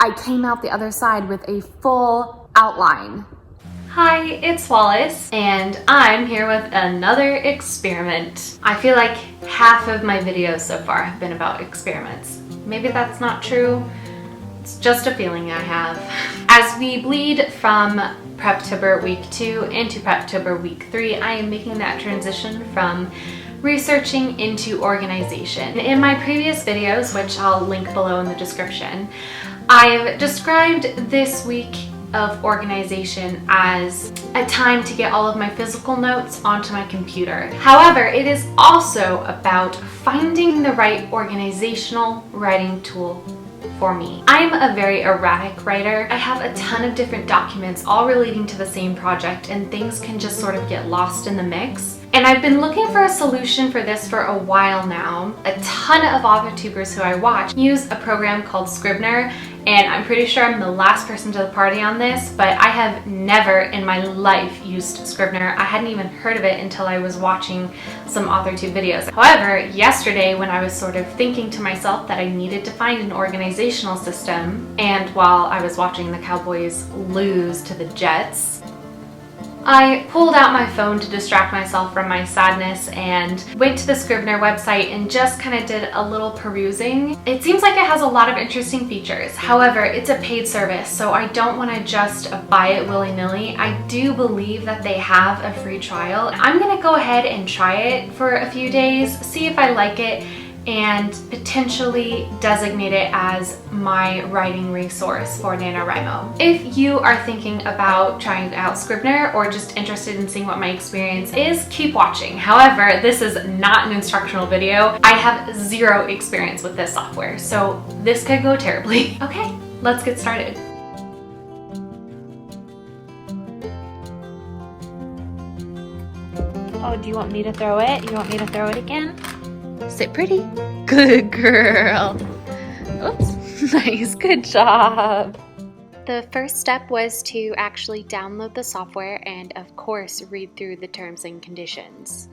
I came out the other side with a full outline. Hi, it's Wallace, and I'm here with another experiment. I feel like half of my videos so far have been about experiments. Maybe that's not true. It's just a feeling I have. As we bleed from Preptober week 2 into Preptober week 3, I am making that transition from researching into organization. In my previous videos, which I'll link below in the description, I've described this week of organization as a time to get all of my physical notes onto my computer. However, it is also about finding the right organizational writing tool for me. I'm a very erratic writer. I have a ton of different documents all relating to the same project, and things can just sort of get lost in the mix. And I've been looking for a solution for this for a while now. A ton of authortubers who I watch use a program called Scrivener, and I'm pretty sure I'm the last person to the party on this, but I have never in my life used Scrivener. I hadn't even heard of it until I was watching some authortube videos. However, yesterday when I was sort of thinking to myself that I needed to find an organizational system, and while I was watching the Cowboys lose to the Jets, I pulled out my phone to distract myself from my sadness and went to the Scrivener website and just kind of did a little perusing. It seems like it has a lot of interesting features. However, it's a paid service, so I don't want to just buy it willy-nilly. I do believe that they have a free trial. I'm gonna go ahead and try it for a few days, see if I like it, and potentially designate it as my writing resource for NaNoWriMo. If you are thinking about trying out Scrivener or just interested in seeing what my experience is, keep watching. However, this is not an instructional video. I have zero experience with this software, so this could go terribly. Okay, let's get started. Oh, do you want me to throw it? You want me to throw it again? Sit pretty. Good girl. Oops, nice, good job. The first step was to actually download the software and of course read through the terms and conditions.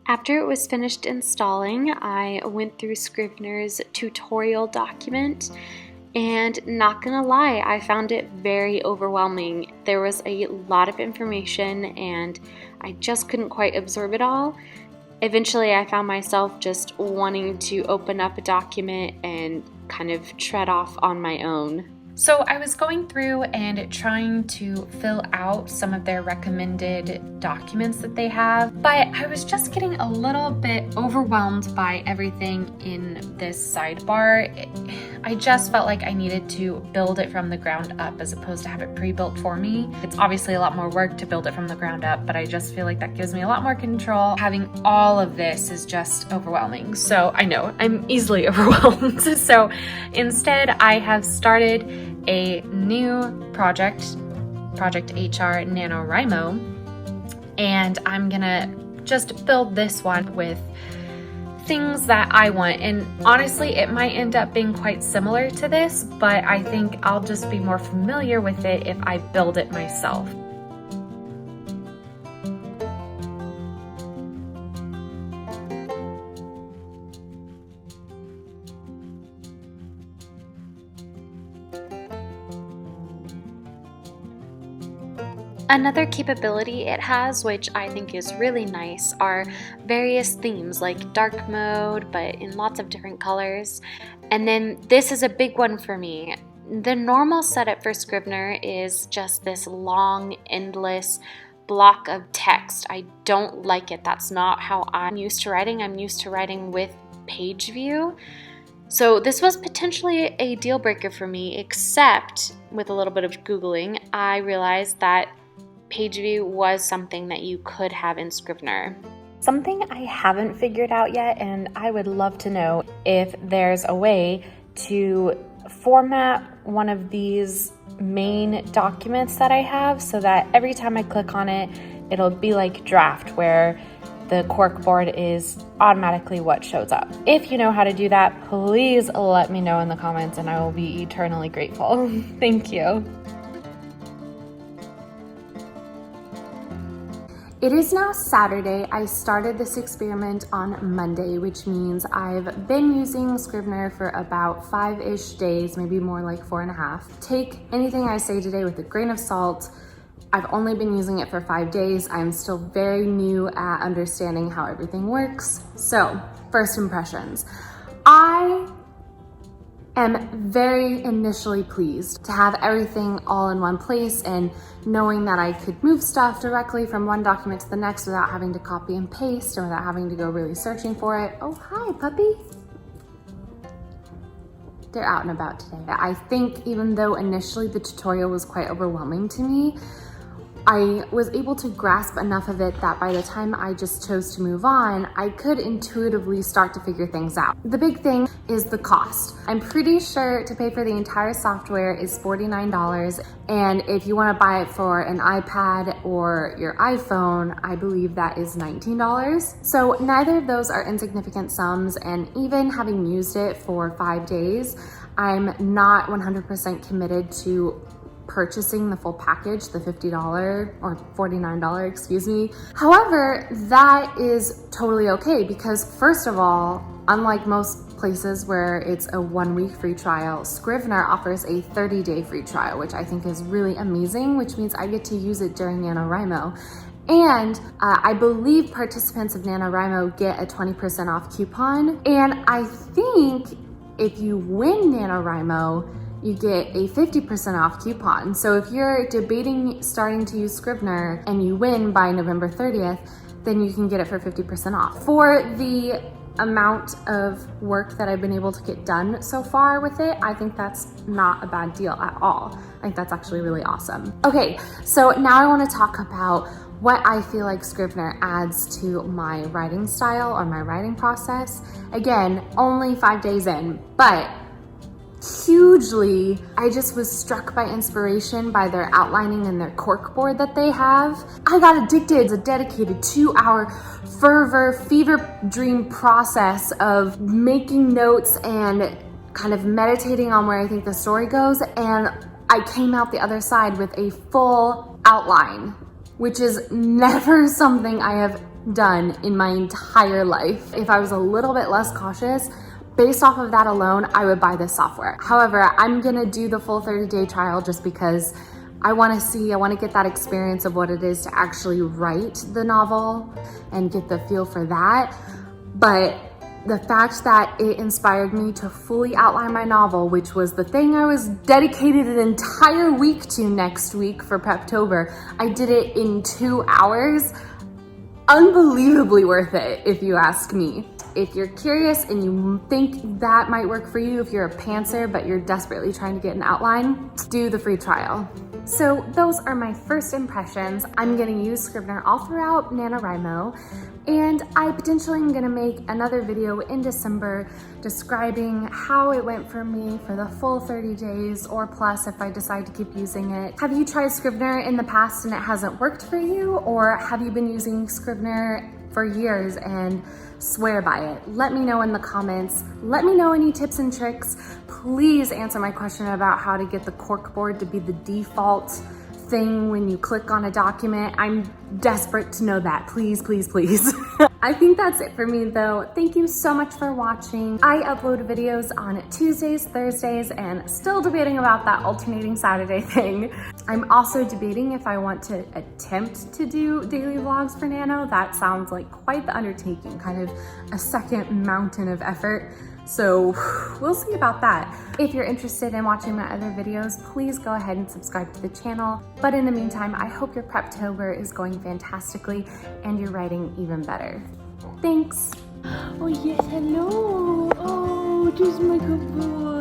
After it was finished installing, I went through Scrivener's tutorial document, and not gonna lie, I found it very overwhelming. There was a lot of information and I just couldn't quite absorb it all. Eventually, I found myself just wanting to open up a document and kind of tread off on my own. So I was going through and trying to fill out some of their recommended documents that they have, but I was just getting a little bit overwhelmed by everything in this sidebar. I just felt like I needed to build it from the ground up as opposed to have it pre-built for me. It's obviously a lot more work to build it from the ground up, but I just feel like that gives me a lot more control. Having all of this is just overwhelming. So I know I'm easily overwhelmed. So instead I have started a new project HR NaNoWriMo, and I'm gonna just build this one with things that I want. And honestly, it might end up being quite similar to this, but I think I'll just be more familiar with it if I build it myself. Another capability it has, which I think is really nice, are various themes like dark mode, but in lots of different colors. And then this is a big one for me. The normal setup for Scrivener is just this long, endless block of text. I don't like it. That's not how I'm used to writing. I'm used to writing with page view. So this was potentially a deal breaker for me, except with a little bit of Googling, I realized that page view was something that you could have in Scrivener. Something I haven't figured out yet, and I would love to know if there's a way to format one of these main documents that I have so that every time I click on it, it'll be like draft, where the corkboard is automatically what shows up. If you know how to do that, please let me know in the comments and I will be eternally grateful. Thank you. It is now Saturday. I started this experiment on Monday, which means I've been using Scrivener for about 5-ish days, maybe more like 4.5. Take anything I say today with a grain of salt. I've only been using it for 5 days. I'm still very new at understanding how everything works. So, first impressions. I am very initially pleased to have everything all in one place and knowing that I could move stuff directly from one document to the next without having to copy and paste or without having to go really searching for it. Oh, hi, puppy. They're out and about today. I think even though initially the tutorial was quite overwhelming to me, I was able to grasp enough of it that by the time I just chose to move on, I could intuitively start to figure things out. The big thing is the cost. I'm pretty sure to pay for the entire software is $49, and if you want to buy it for an iPad or your iPhone, I believe that is $19. So neither of those are insignificant sums, and even having used it for 5 days, I'm not 100% committed to purchasing the full package, the $50 or $49, excuse me. However, that is totally okay because first of all, unlike most places where it's a 1-week free trial, Scrivener offers a 30-day free trial, which I think is really amazing, which means I get to use it during NaNoWriMo. And I believe participants of NaNoWriMo get a 20% off coupon. And I think if you win NaNoWriMo, you get a 50% off coupon. So if you're debating starting to use Scrivener and you win by November 30th, then you can get it for 50% off. For the amount of work that I've been able to get done so far with it, I think that's not a bad deal at all. I think that's actually really awesome. Okay, so now I want to talk about what I feel like Scrivener adds to my writing style or my writing process. Again, only 5 days in, but hugely, I just was struck by inspiration by their outlining and their corkboard that they have. I got addicted. It's a dedicated 2-hour fever dream process of making notes and kind of meditating on where I think the story goes. And I came out the other side with a full outline, which is never something I have done in my entire life. If I was a little bit less cautious, based off of that alone, I would buy this software. However, I'm gonna do the full 30-day trial just because I wanna get that experience of what it is to actually write the novel and get the feel for that. But the fact that it inspired me to fully outline my novel, which was the thing I was dedicated an entire week to next week for Preptober, I did it in 2 hours. Unbelievably worth it, if you ask me. If you're curious and you think that might work for you, if you're a pantser but you're desperately trying to get an outline, do the free trial. So those are my first impressions. I'm gonna use Scrivener all throughout NaNoWriMo, and I potentially am gonna make another video in December describing how it went for me for the full 30 days or plus if I decide to keep using it. Have you tried Scrivener in the past and it hasn't worked for you? Or have you been using Scrivener for years and swear by it? Let me know in the comments. Let me know any tips and tricks. Please answer my question about how to get the corkboard to be the default thing when you click on a document. I'm desperate to know that. Please, please, please. I think that's it for me though. Thank you so much for watching. I upload videos on Tuesdays, Thursdays, and still debating about that alternating Saturday thing. I'm also debating if I want to attempt to do daily vlogs for Nano. That sounds like quite the undertaking, kind of a second mountain of effort. So we'll see about that. If you're interested in watching my other videos, please go ahead and subscribe to the channel. But in the meantime, I hope your Preptober is going fantastically and you're writing even better. Thanks. Oh yes, hello. Oh, just my good boy.